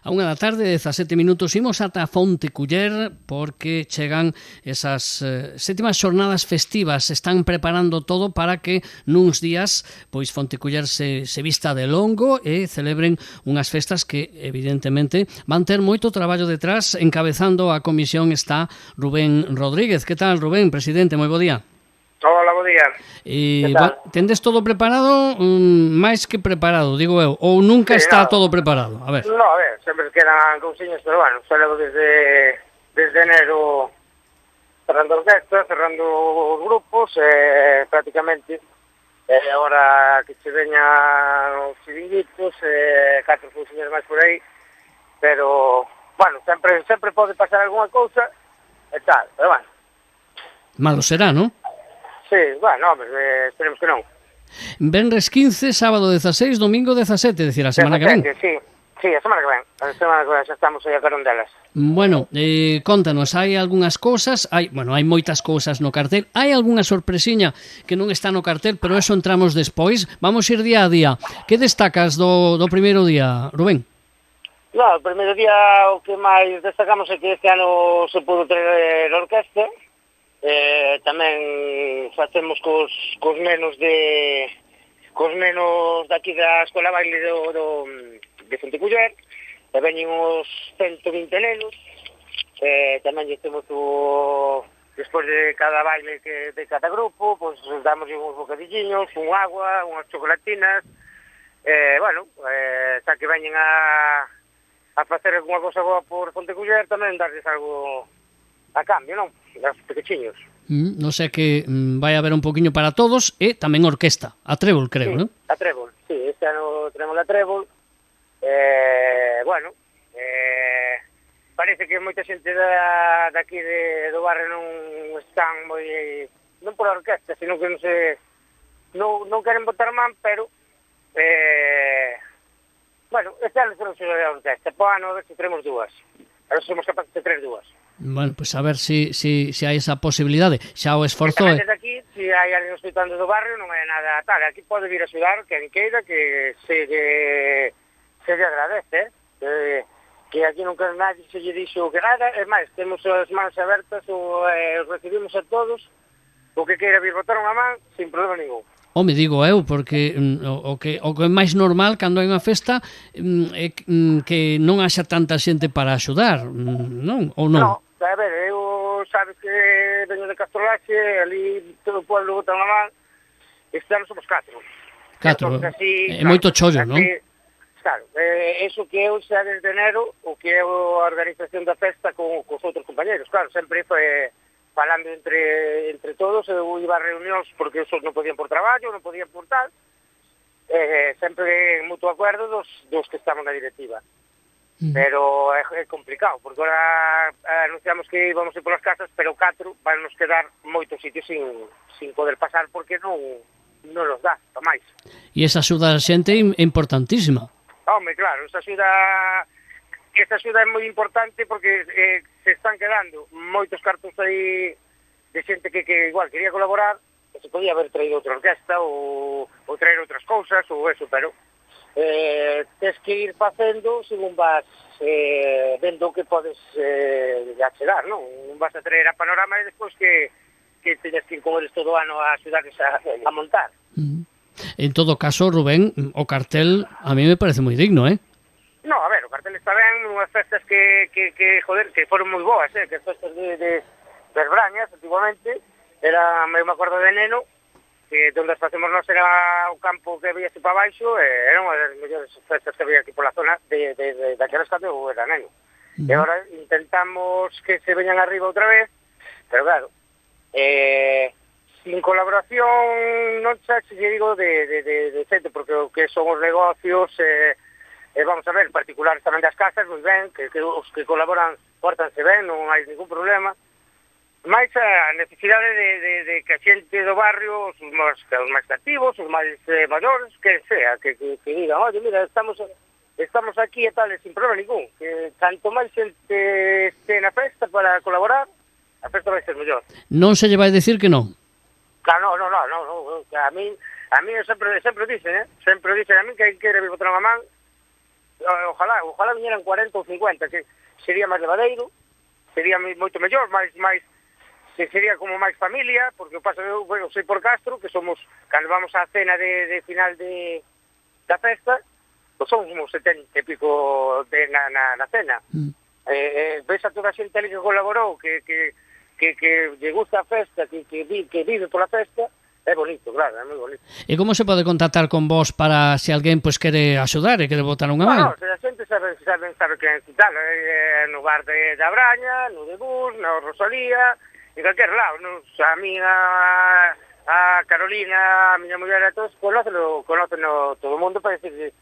A 1 da tarde, 17 minutos, imos ata Fonteculler porque chegan esas sétimas xornadas festivas. Están preparando todo para que nuns días pois Fonteculler se vista de longo e celebren unhas festas que evidentemente van ter moito traballo detrás. Encabezando a comisión está Rubén Rodríguez. Que tal, Rubén, presidente? Moi bo día. Hola, bo día. Tendes todo preparado, máis que preparado, digo eu, ou nunca está todo preparado? A ver. No, a ver, sempre quedan cousiñas, pero bueno, xa levo desde enero cerrando orquestas, cerrando os grupos, prácticamente, agora que se veñan os chiringuitos, 4 cousiñas máis por aí, pero, bueno, sempre pode pasar algunha cousa e tal, pero bueno. Malo será, non? Sí, bueno, esperemos que non. Venres 15, sábado 16, domingo 17, decir, a semana que ven. Sí, a semana que ven. A semana que ven xa estamos aí a carón delas. Bueno, contanos, hai algunhas cousas, hai moitas cousas no cartel, hai algunha sorpresiña que non está no cartel, pero eso entramos despois. Vamos ir día a día. Que destacas do primeiro día, Rubén? No, o primeiro día o que máis destacamos é que este ano se pudo ter orquesta. Tamén facemos cos nenos de aquí da Escola Baile de Fonteculler, e veñen uns 120 nenos, tamén temos despois de cada baile de cada grupo, pois damos uns bocadilliños, un agua, unhas chocolatinas, xa que veñen a facer alguna cosa boa por Fonteculler, tamén darles algo a cambio, non? Os pequechiños. Non sei que vai haber un poquinho para todos e tamén orquesta, a Trébol, creo, non? A Trébol, sí, este ano tenemos a Trébol. Parece que moita xente daqui do barrio non están moi, non por a orquesta, sino que non queren botar man, pero este ano tenemos a orquesta, po ano a ver se teremos dúas, a ver se somos capaces de ter dúas. Bueno, pues a ver si hai esa posibilidade. Xa o esforzo é... Desde aquí, se hai alguén escoitando do barrio, non é nada tal. Aquí pode vir a axudar quen queira, que se lle agradece, que aquí nunca nadie se lle dixo que nada. É máis, temos as mans abertas, recibimos a todos, o que queira vir botar unha man, sin problema ningún. Me digo eu, porque o que é máis normal cando hai unha festa é que non haxa tanta xente para axudar, non? Ou non? No, a ver, eu sabes que veño de Castrolaxe, ali todo o pueblo bota unha man, este ano somos 4. 4, é moito chollo, non? Claro, eso que eu xa desde enero, o que é a organización da festa cos outros compañeros, claro, sempre foi falando entre todos, eu iba a reunións porque esos non podían por traballo, non podían por tal, sempre en mutuo acuerdo dos que estamos na directiva. Pero é complicado, porque agora anunciamos que íbamos ir polas casas, pero 4 van nos quedar moitos sitios sin poder pasar porque non nos dá, pa máis. E esa axuda a xente é importantísima. Home, claro, esa axuda é moi importante porque se están quedando moitos cartos aí de xente que igual quería colaborar, que se podía haber traído outra orquesta ou traer outras cousas ou eso, pero tens que ir facendo según vas vendo que podes achegar, non? Non vas a traer a panorama e despois que teñas que ir con eles todo o ano a axudarles a montar. En todo caso, Rubén, o cartel a mí me parece moi digno, No, a ver, o cartel está ben, unhas festas que foron moi boas, que festas de Brañas, antiguamente, eu me acordo de neno, que onde as facemos nós era o campo que había para baixo, era unha das mellores festas que había aquí pola zona daquelas cando eu era neno. E agora intentamos que se veñan arriba outra vez, pero claro, sin colaboración non xa se digo de xente, porque o que son os negocios, vamos a ver, particulares tamén das casas, moi ben, que os que colaboran pórtanse ben, non hai ningún problema, máis a necesidade de que a xente do barrio, os máis activos, os máis maiores, que sea, que digan, oye, mira, estamos aquí e tal, sin problema ningún, que tanto máis xente este na festa para colaborar, a festa vai ser mellor. Non se lle vai decir que non? Claro, no, a mí sempre dicen, sempre dicen a mí que hai que ir a botar unha man, ojalá viñeran 40 ou 50, que sería máis levadeiro, sería moito mellor, máis sería como máis familia, porque o paso eu sei por Castro, que somos, cando vamos á cena de final da festa, pois somos uns 70 e pico na cena. Ves a toda a xente ali que colaborou, que lle gusta a festa, que vive pola festa, é bonito, claro, é moi bonito. E como se pode contactar con vos para se alguén pois quere axudar e quere botar unha man? Bueno, a xente sabe que é tal, no bar de Abraña, no de Bus, no Rosalía, en calquer lado, no, a miña, a Carolina, a miña muller e todos, conóceno todo o mundo para decir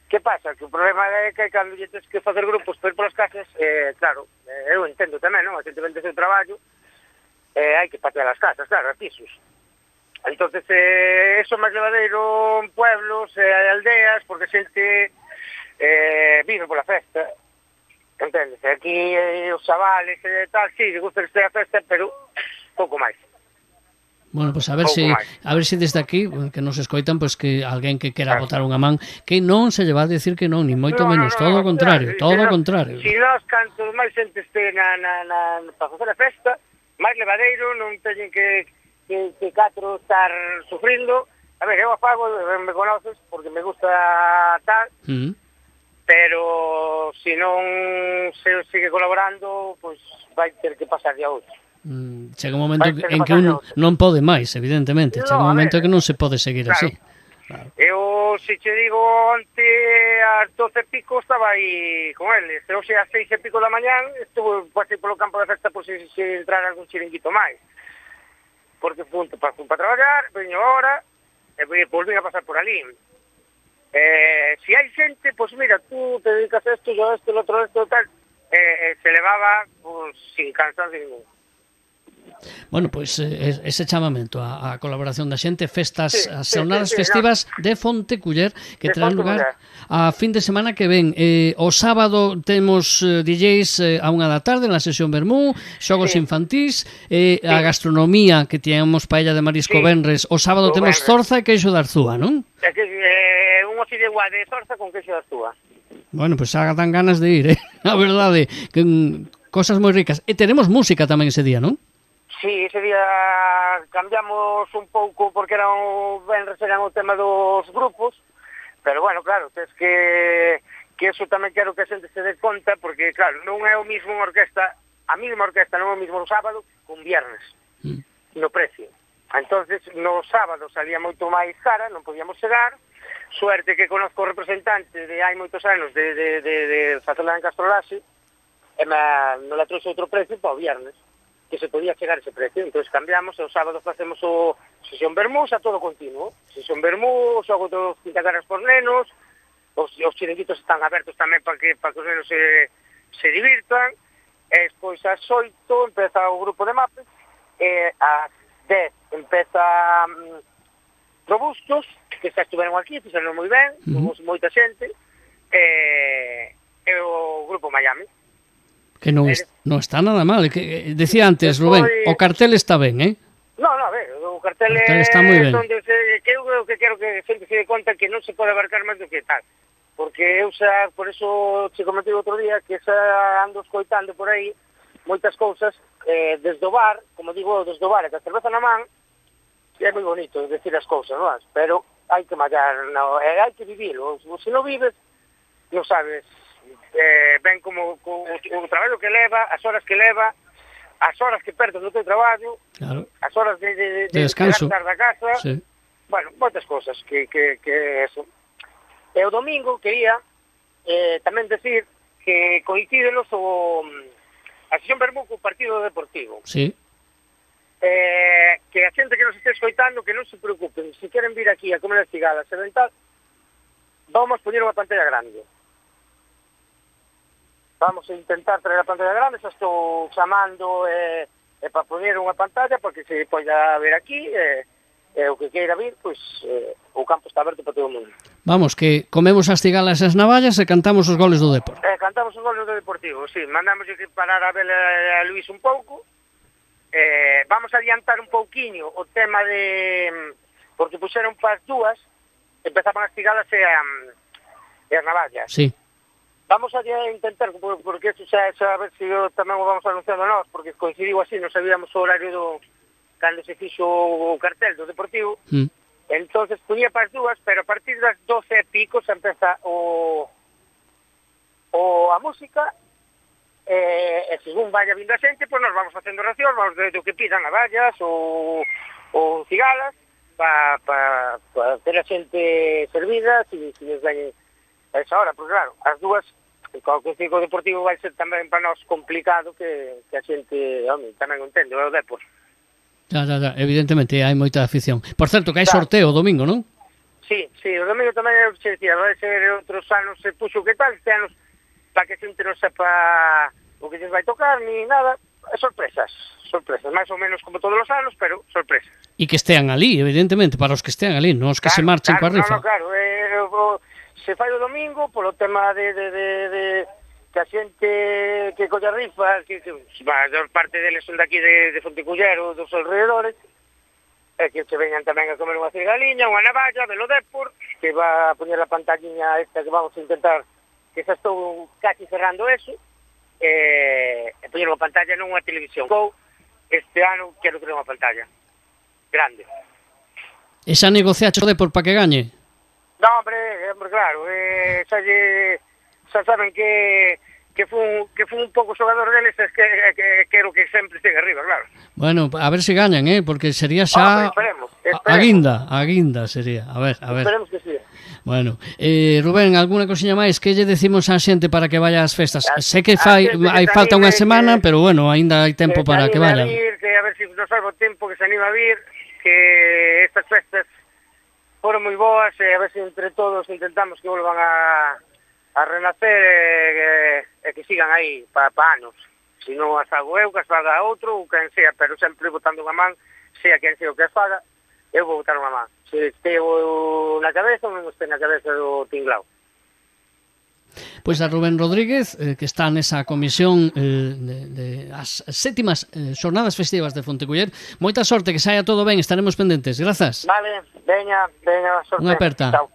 que pasa, que o problema é que cando lle tens que facer grupos para ir polas casas, claro, eu entendo tamén, non? A xente vende seu traballo, hai que patear as casas, claro, a pisos. Entonces, eso máis levadeiro en pueblos e aldeas, porque a xente vive pola festa, entendes? Aquí os chavales e tal, sí, le gusta que estea a festa, pero pouco máis. Bueno, pues a ver se desde aquí, que nos escoitan, pues que alguén que quera botar unha man, que non se lle va a decir que non, ni moito menos, todo o contrario, todo o contrario. Si nós, canto máis xente este para facer a festa, máis levadeiro, non teñen que catro estar sufrindo. A ver, eu apago, me conoces, porque me gusta tal, pero se non se sigue colaborando, pois vai ter que pasar de a outro. Chega un momento en que un non pode máis, evidentemente. Chega un momento que non se pode seguir así. Claro. Eu, se che digo, onte ás 12 e pico estaba aí con eles. Hoxe ás 6 e pico da mañán estuve pasei polo campo de festa por se entrar algún chiringuito máis. Porque fun para traballar, veño ahora e volvín a pasar por ali. Se hai xente, pois mira, tú te dedicas a esto, yo a esto, el otro a esto, tal, se levaba pues, sin cansancio ningún. Bueno, pois ese chamamento a colaboración da xente, festas, as xornadas festivas de Fonteculler que terán lugar a fin de semana que ven. O sábado temos DJs a 1 da tarde na sesión Vermú, xogos infantís, a gastronomía que tiamos paella de marisco venres. O sábado temos zorza e queixo de Arzúa, non? Un fideuá de zorza con queixo de Arzúa. Bueno, pois dan ganas de ir, a verdade, que cosas moi ricas. E teremos música tamén ese día, non? Sí, ese día cambiamos un pouco porque era o venres era o tema dos grupos, pero bueno, claro, tes que eso tamén quero que a xente se dé conta, porque claro, non é o mismo unha orquesta, a mesma orquesta non é o mismo no sábado con viernes, no precio. Entonces, no sábado salía moito máis cara, non podíamos chegar, suerte que conozco o representante de hai moitos anos de facela en Castrolase, e non la trouxe outro precio para o viernes, que se podía chegar ese precio, entón cambiamos e o sábado facemos o sesión Vermús a todo continuo, sesión Vermús, xogo dos pintacaras por nenos, os chiringuitos están abertos tamén para que os nenos se divirtan, e despois ás 8 empeza o grupo de mapes, e ás 10 empeza Robustos, que xa estuveron aquí, fixeron moi ben, tuvimos moita xente, e o grupo Miami. Que non está nada mal, que decía antes, Rubén, o cartel está ben, No, a ver, o cartel está moi ben. Que eu que quero que a xente se dé conta que non se pode abarcar máis do que tal, porque eu xa, por eso che comentei outro día, que xa ando escoitando por aí moitas cousas, desde o bar, como digo, desde o bar, e a cerveza na man, é moi bonito decir as cousas, non? Pero hai que mallar, hai que vivilo, se non vives, non sabes ben como o traballo que leva, as horas que leva, as horas que perdes no teu traballo, claro, as horas de descanso da casa, sí. Bueno, moitas cosas que eso. E o domingo quería tamén decir que coincídenos a sesión Vermú co partido deportivo. Sí. Que a xente que nos este escoitando que non se preocupen, se queren vir aquí a comer as cigadas e tal, vamos poñer unha pantalla grande. Vamos a intentar traer a pantalla grande, xa estou chamando para poner unha pantalla para que se poida ver aquí, o que queira vir, pois o campo está aberto para todo o mundo. Vamos, que comemos as cigalas e as navallas e cantamos os goles do Depor. Cantamos os goles do Deportivo, sí, mandamos que parar a ver a Luís un pouco, vamos a adiantar un pouquiño o tema de, porque puxeron para as dúas, empezaban as cigalas e as navallas. Sí. Vamos a intentar, porque eso xa a ver se tamén o vamos anunciando nós, porque coincidiu así, non sabíamos o horario cando se fixo o cartel do Deportivo. Entonces puñía para as 2, pero a partir das 12 e pico se empeza a música, e según vaya vindo a xente, pois nos vamos facendo ración, vamos do que pidan a vallas ou cigalas, para ter a xente servida, se les veñen a esa hora, porque claro, as 2, co Concello Deportivo vai ser tamén para nós complicado que a xente, tamén o entende, o Depor. Ya, evidentemente hai moita afición. Por certo, que hai sorteo o domingo, non? Sí, o domingo tamén se decía, vai ser outros anos se puxo que tal, este anos para que a xente non sepa o que lles vai tocar, ni nada, sorpresas, máis ou menos como todos os anos, pero sorpresas. E que estean ali, evidentemente, para os que estean ali, non os que se marchen coa rifa. Claro, se fai o domingo, polo tema de que a xente que colla rifa, que a maior parte deles son daqui de Fonteculler ou dos alrededores, e que se veñan tamén a comer unha cigaliña, unha navalla, velo Depor, que va a poñer a pantalliña esta que vamos a intentar, que xa estou casi cerrando eso, e poñer unha pantalla nunha televisión. Este ano quero ter unha pantalla grande. E xa negociacho o Depor para que gañe? No, hombre, claro, xa saben que fun un pouco xogador deles, es que quero que sempre estén arriba, claro. Bueno, a ver se gañan, porque sería xa esperemos. A guinda sería, a ver. Esperemos que sí. Bueno, Rubén, alguna cosiña máis que lle decimos á xente para que vaya ás festas? Sé que hai falta unha semana, pero bueno, aínda hai tempo para que vayan. A ver se nos salva o tempo, que se anima a vir, que estas festas foron moi boas, e a ver se entre todos intentamos que volvan a renacer e que sigan aí para anos. Se non as fago eu, que as faga outro ou quen sea, pero sempre botando unha man, sea quen sea o que as faga, eu vou botar unha man. Se esteo na cabeza ou non este na cabeza do tinglao. Pois a Rubén Rodríguez, que está nesa comisión de as sétimas xornadas festivas de Fonteculler. Moita sorte, que saia todo ben, estaremos pendentes. Grazas. Vale, veña, sorte. Unha aperta. Chao.